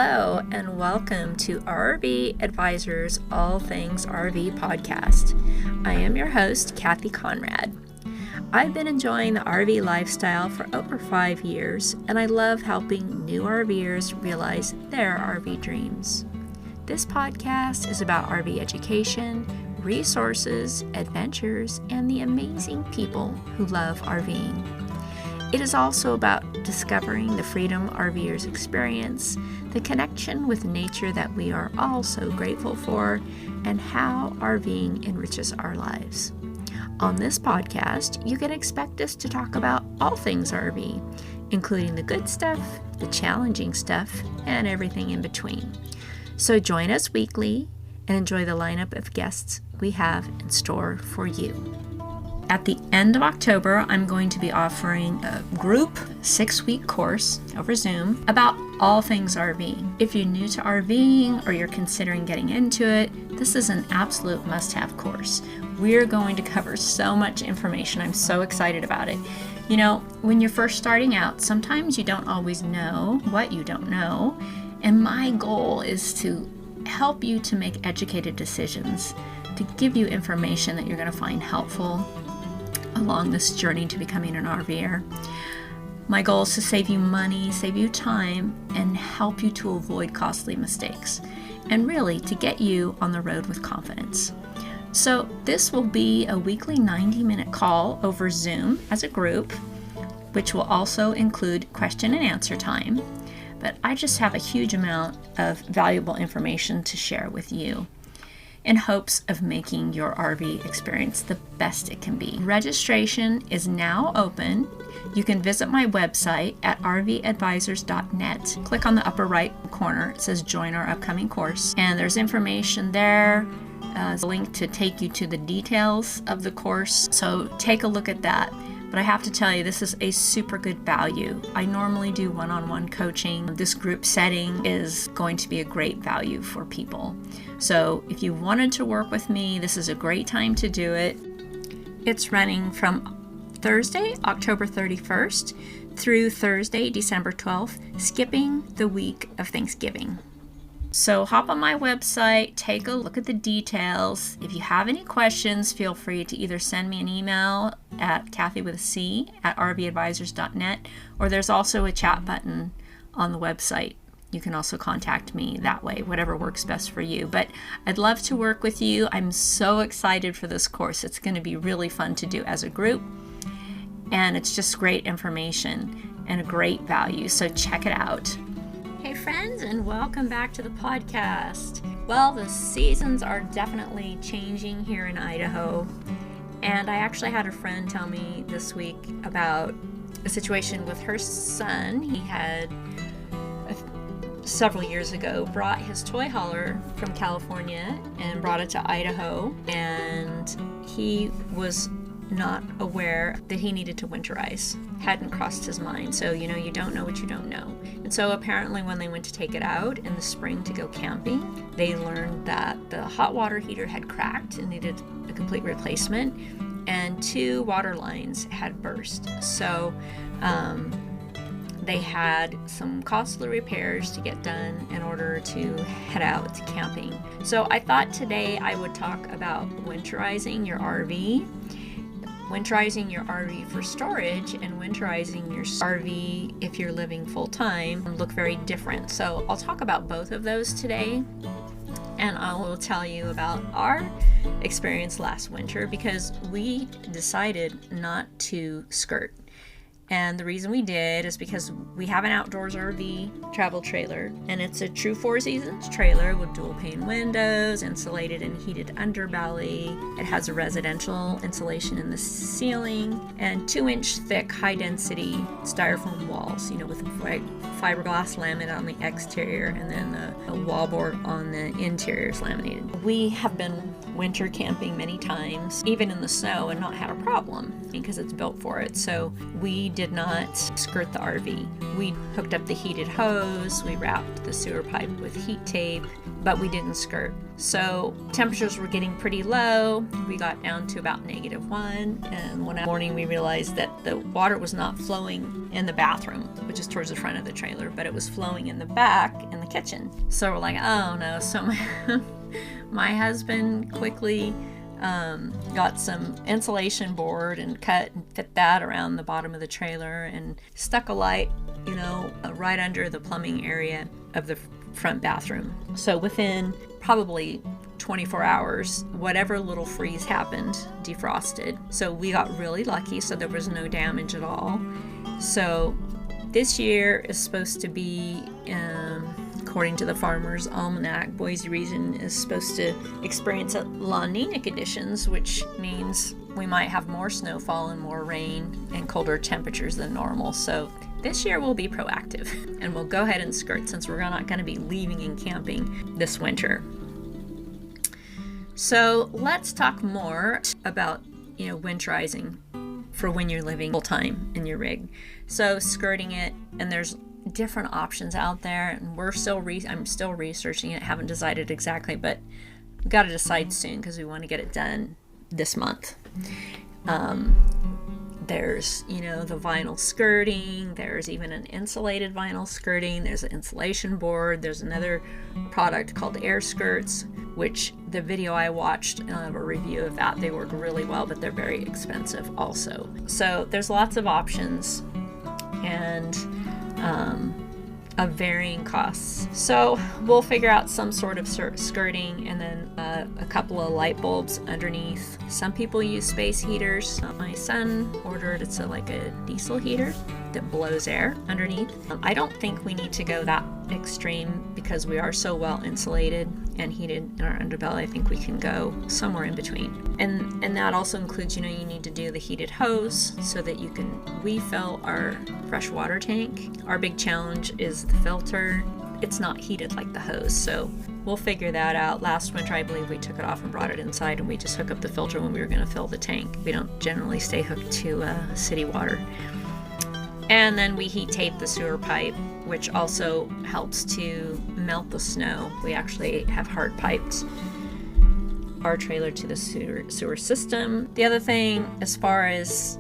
Hello and welcome to RV Advisors All Things RV podcast. I am your host, Kathy Conrad. I've been enjoying the RV lifestyle for over 5 years, and I love helping new RVers realize their RV dreams. This podcast is about RV education, resources, adventures, and the amazing people who love RVing. It is also about discovering the freedom RVers experience, the connection with nature that we are all so grateful for, and how RVing enriches our lives. On this podcast, you can expect us to talk about all things RV, including the good stuff, the challenging stuff, and everything in between. So join us weekly and enjoy the lineup of guests we have in store for you. At the end of October, I'm going to be offering a group 6-week course over Zoom about all things RVing. If you're new to RVing or you're considering getting into it, this is an absolute must-have course. We're going to cover so much information. I'm so excited about it. You know, when you're first starting out, sometimes you don't always know what you don't know. And my goal is to help you to make educated decisions, to give you information that you're going to find helpful along this journey to becoming an RVer. My goal is to save you money, save you time, and help you to avoid costly mistakes, and really to get you on the road with confidence. So this will be a weekly 90-minute call over Zoom as a group, which will also include question and answer time. But I just have a huge amount of valuable information to share with you in hopes of making your RV experience the best it can be. Registration is now open. You can visit my website at 𝑎𝑟𝑣𝑎dvisors.net. Click on the upper right corner. It says join our upcoming course. And there's information there. There's a link to take you to the details of the course. So take a look at that. But I have to tell you, this is a super good value. I normally do one-on-one coaching. This group setting is going to be a great value for people. So if you wanted to work with me, this is a great time to do it. It's running from Thursday, October 31st through Thursday, December 12th, skipping the week of Thanksgiving. So hop on my website, take a look at the details. If you have any questions, feel free to either send me an email at kathy@𝑟vadvisors.net, or there's also a chat button on the website. You can also contact me that way, whatever works best for you. But I'd love to work with you. I'm so excited for this course. It's going to be really fun to do as a group, and it's just great information and a great value. So check it out. Hey friends, and welcome back to the podcast. Well, the seasons are definitely changing here in Idaho, and I actually had a friend tell me this week about a situation with her son. He had several years ago brought his toy hauler from California and brought it to Idaho, and he was not aware that he needed to winterize. Hadn't crossed his mind. So, you don't know what you don't know. And so apparently when they went to take it out in the spring to go camping, they learned that the hot water heater had cracked and needed a complete replacement, and 2 water lines had burst. So they had some costly repairs to get done in order to head out to camping. So I thought today I would talk about winterizing your RV. Winterizing your RV for storage and winterizing your RV if you're living full-time look very different. So I'll talk about both of those today, and I will tell you about our experience last winter because we decided not to skirt. And the reason we did is because we have an outdoors RV travel trailer, and it's a true 4 seasons trailer with dual pane windows, insulated and heated underbelly. It has a residential insulation in the ceiling and 2-inch thick high density styrofoam walls, with fiberglass laminate on the exterior, and then the wallboard on the interior is laminated. We have been winter camping many times, even in the snow, and not had a problem because it's built for it. So we did not skirt the RV. We hooked up the heated hose, we wrapped the sewer pipe with heat tape, but we didn't skirt. So temperatures were getting pretty low. We got down to about -1, and one morning we realized that the water was not flowing in the bathroom, which is towards the front of the trailer, but it was flowing in the back in the kitchen. So we're like, oh no. So my husband quickly got some insulation board and cut and fit that around the bottom of the trailer and stuck a light, right under the plumbing area of the front bathroom. So within probably 24 hours, whatever little freeze happened defrosted. So we got really lucky, so there was no damage at all. So this year is supposed to be, according to the Farmer's Almanac, Boise region is supposed to experience La Nina conditions, which means we might have more snowfall and more rain and colder temperatures than normal. So this year we'll be proactive and we'll go ahead and skirt since we're not going to be leaving and camping this winter. So let's talk more about, winterizing for when you're living full time in your rig. So skirting it, and there's different options out there, and I'm still researching it, haven't decided exactly, but we've got to decide soon because we want to get it done this month. There's, the vinyl skirting, there's even an insulated vinyl skirting, there's an insulation board, there's another product called air skirts, which the video I watched, a review of that, they work really well, but they're very expensive also. So there's lots of options and of varying costs. So we'll figure out some sort of skirting and then a couple of light bulbs underneath. Some people use space heaters. My son ordered, it's like a diesel heater that blows air underneath. I don't think we need to go that extreme because we are so well insulated and heated in our underbelly. I think we can go somewhere in between. And that also includes, you need to do the heated hose so that you can refill our fresh water tank. Our big challenge is the filter. It's not heated like the hose, so we'll figure that out. Last winter, I believe we took it off and brought it inside, and we just hook up the filter when we were going to fill the tank. We don't generally stay hooked to city water. And then we heat tape the sewer pipe, which also helps to melt the snow. We actually have hard piped our trailer to the sewer system. The other thing, as far as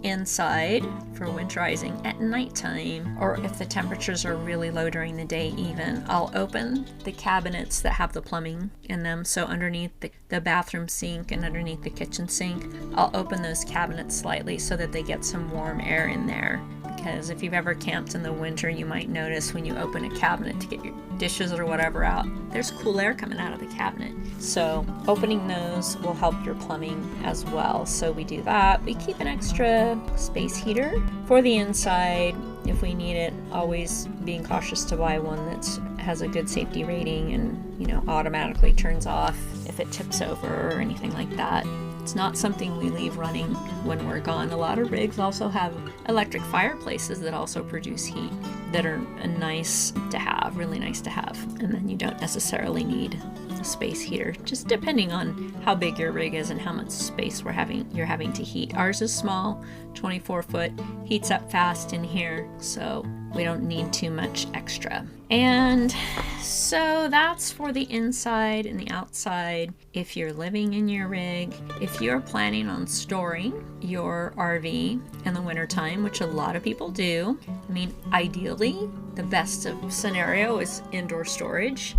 inside for winterizing at nighttime, or if the temperatures are really low during the day even, I'll open the cabinets that have the plumbing in them. So underneath the bathroom sink and underneath the kitchen sink, I'll open those cabinets slightly so that they get some warm air in there. Because if you've ever camped in the winter, you might notice when you open a cabinet to get your dishes or whatever out, there's cool air coming out of the cabinet. So opening those will help your plumbing as well. So we do that. We keep an extra space heater for the inside if we need it, always being cautious to buy one that has a good safety rating and, automatically turns off if it tips over or anything like that. It's not something we leave running when we're gone. A lot of rigs also have electric fireplaces that also produce heat that are nice to have, really nice to have. And then you don't necessarily need a space heater, just depending on how big your rig is and how much space you're having to heat. Ours is small, 24 foot, heats up fast in here, so we don't need too much extra. And so that's for the inside and the outside. If you're living in your rig, if you're planning on storing your RV in the wintertime, which a lot of people do, ideally, the best of scenario is indoor storage.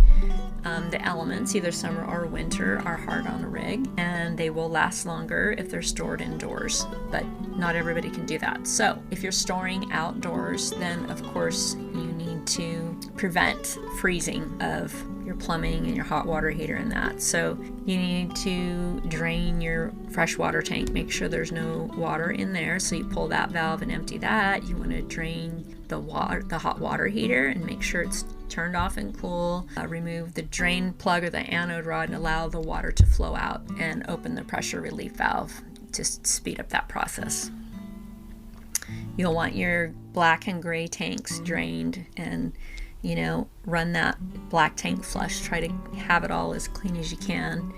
The elements, either summer or winter, are hard on a rig, and they will last longer if they're stored indoors, but not everybody can do that. So if you're storing outdoors, then of course you need to prevent freezing of your plumbing and your hot water heater and that. So you need to drain your fresh water tank, make sure there's no water in there. So you pull that valve and empty that. You want to drain the hot water heater and make sure it's turned off and cool. Remove the drain plug or the anode rod and allow the water to flow out, and open the pressure relief valve to speed up that process. You'll want your black and gray tanks drained and run that black tank flush. Try to have it all as clean as you can.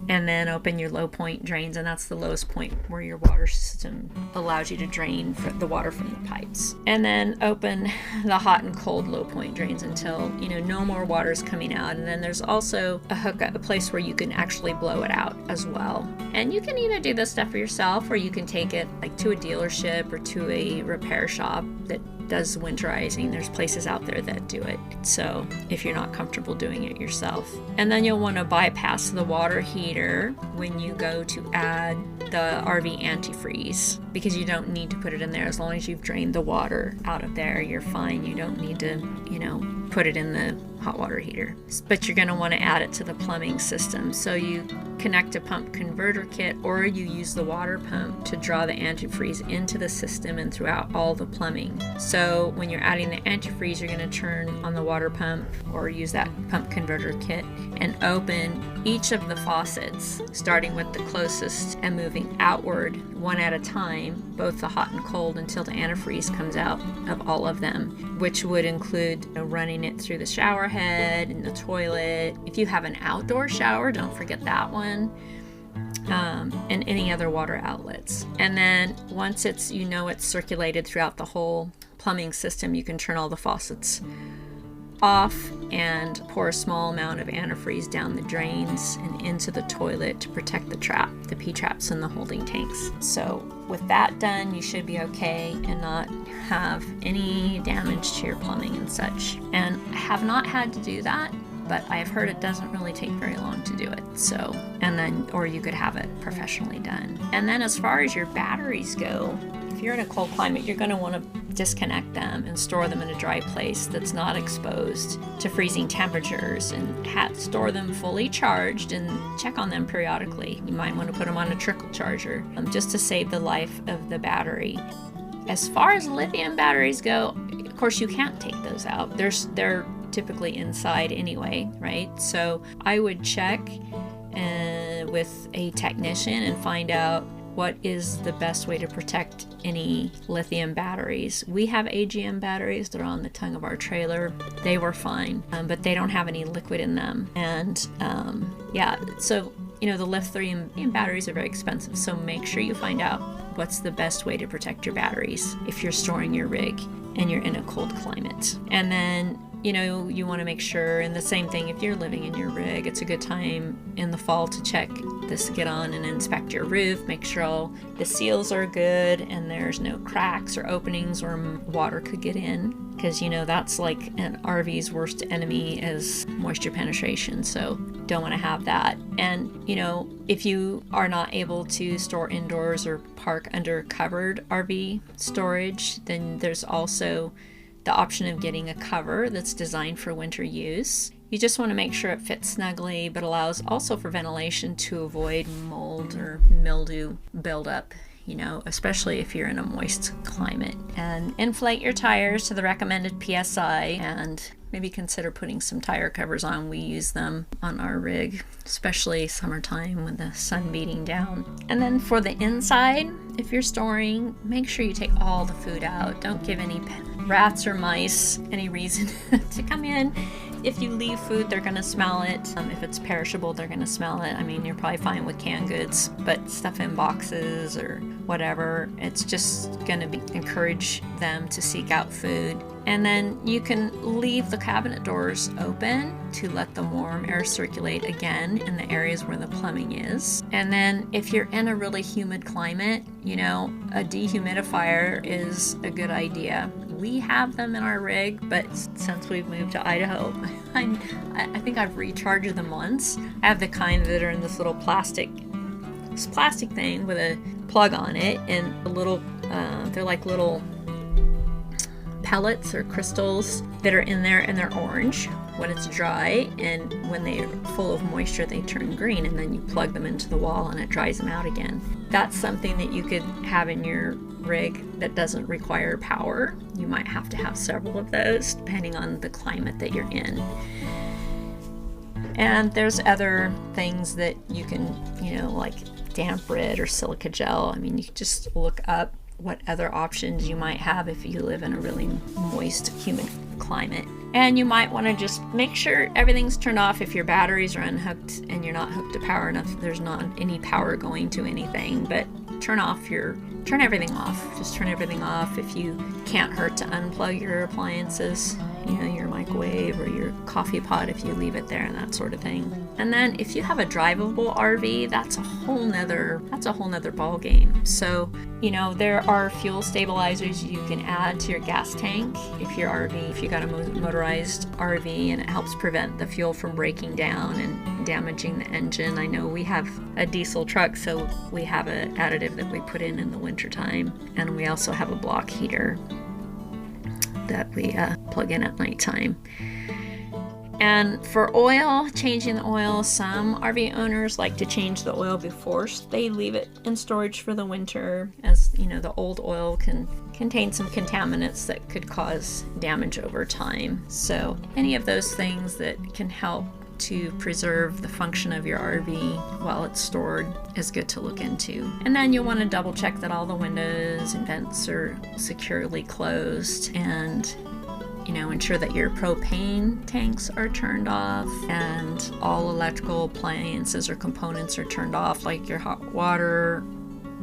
and then open your low point drains, and that's the lowest point where your water system allows you to drain the water from the pipes. And then open the hot and cold low point drains until no more water is coming out. And then there's also a place where you can actually blow it out as well. And you can either do this stuff for yourself, or you can take it like to a dealership or to a repair shop that does winterizing. There's places out there that do it, so if you're not comfortable doing it yourself. And then you'll want to bypass the water heater when you go to add the RV antifreeze, because you don't need to put it in there. As long as you've drained the water out of there, you're fine. You don't need to put it in the hot water heater. But you're going to want to add it to the plumbing system. So you connect a pump converter kit, or you use the water pump to draw the antifreeze into the system and throughout all the plumbing. So when you're adding the antifreeze, you're going to turn on the water pump or use that pump converter kit and open each of the faucets, starting with the closest and moving outward one at a time, both the hot and cold, until the antifreeze comes out of all of them, which would include running it through the shower head and the toilet. If you have an outdoor shower, don't forget that one. And any other water outlets. And then once it's circulated throughout the whole plumbing system, you can turn all the faucets off and pour a small amount of antifreeze down the drains and into the toilet to protect the P-traps in the holding tanks. So with that done, you should be okay and not have any damage to your plumbing and such. And I have not had to do that, but I've heard it doesn't really take very long to do it. So, or you could have it professionally done. And then as far as your batteries go, if you're in a cold climate, you're going to want to disconnect them and store them in a dry place that's not exposed to freezing temperatures, and store them fully charged and check on them periodically. You might want to put them on a trickle charger just to save the life of the battery. As far as lithium batteries go, of course you can't take those out. They're typically inside anyway, right? So I would check with a technician and find out what is the best way to protect any lithium batteries. We have AGM batteries that are on the tongue of our trailer. They were fine, but they don't have any liquid in them. And so the lithium batteries are very expensive, so make sure you find out what's the best way to protect your batteries if you're storing your rig and you're in a cold climate. And then you want to make sure, and the same thing if you're living in your rig, it's a good time in the fall to get on and inspect your roof, make sure all the seals are good and there's no cracks or openings where water could get in, because that's like an RV's worst enemy is moisture penetration, so don't want to have that. And if you are not able to store indoors or park under covered RV storage, then there's also the option of getting a cover that's designed for winter use. You just want to make sure it fits snugly, but allows also for ventilation to avoid mold or mildew buildup, especially if you're in a moist climate. And inflate your tires to the recommended PSI, and maybe consider putting some tire covers on. We use them on our rig, especially summertime with the sun beating down. And then for the inside, if you're storing, make sure you take all the food out. Don't give any rats or mice any reason to come in. If you leave food, they're going to smell it. If it's perishable, they're going to smell it. I mean, you're probably fine with canned goods, but stuff in boxes or whatever, it's just going to encourage them to seek out food. And then you can leave the cabinet doors open to let the warm air circulate again in the areas where the plumbing is. And then if you're in a really humid climate, a dehumidifier is a good idea. We have them in our rig, but since we've moved to Idaho, I think I've recharged them once. I have the kind that are in this little plastic thing with a plug on it, and they're like little pellets or crystals that are in there, and they're orange when it's dry, and when they're full of moisture they turn green, and then you plug them into the wall and it dries them out again. That's something that you could have in your rig that doesn't require power. You might have to have several of those depending on the climate that you're in. And there's other things that you can, like damp rid or silica gel. I mean, you can just look up what other options you might have if you live in a really moist, humid climate. And you might want to just make sure everything's turned off if your batteries are unhooked and you're not hooked to power enough. There's not any power going to anything, but turn everything off. Just turn everything off. If you can't hurt to unplug your appliances, your microwave or your coffee pot if you leave it there and that sort of thing. And then if you have a drivable RV, that's a whole nother ball game. So, there are fuel stabilizers you can add to your gas tank if you got a motorized RV, and it helps prevent the fuel from breaking down and damaging the engine. I know we have a diesel truck, so we have an additive that we put in the wintertime, and we also have a block heater that we plug in at nighttime. And for oil, changing the oil, some RV owners like to change the oil before they leave it in storage for the winter, as the old oil can contain some contaminants that could cause damage over time. So any of those things that can help to preserve the function of your RV while it's stored is good to look into. And then you'll want to double check that all the windows and vents are securely closed, and ensure that your propane tanks are turned off and all electrical appliances or components are turned off, like your hot water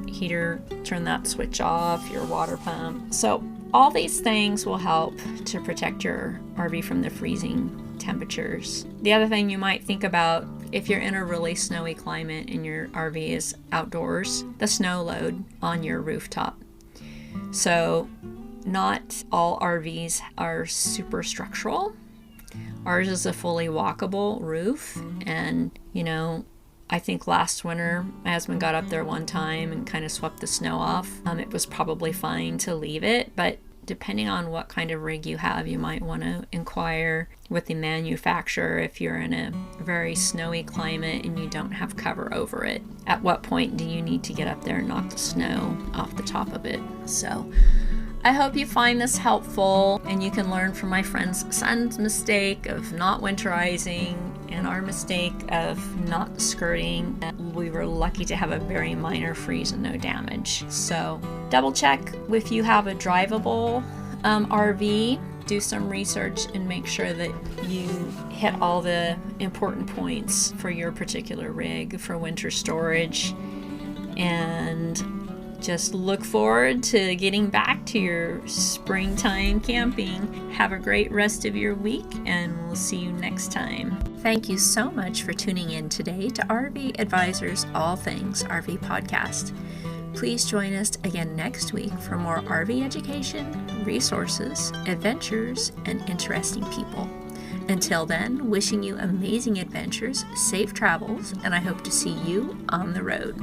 heater, turn that switch off, your water pump. So all these things will help to protect your RV from the freezing temperatures. The other thing you might think about, if you're in a really snowy climate and your RV is outdoors, the snow load on your rooftop. So not all RVs are super structural. Ours is a fully walkable roof, and I think last winter my husband got up there one time and kind of swept the snow off. It was probably fine to leave it, but depending on what kind of rig you have, you might want to inquire with the manufacturer if you're in a very snowy climate and you don't have cover over it. At what point do you need to get up there and knock the snow off the top of it? So I hope you find this helpful and you can learn from my friend's son's mistake of not winterizing and our mistake of not skirting. We were lucky to have a very minor freeze and no damage. So double check if you have a drivable RV. Do some research and make sure that you hit all the important points for your particular rig for winter storage. And just look forward to getting back to your springtime camping. Have a great rest of your week, and we'll see you next time. Thank you so much for tuning in today to RV Advisors All Things RV Podcast. Please join us again next week for more RV education, resources, adventures, and interesting people. Until then, wishing you amazing adventures, safe travels, and I hope to see you on the road.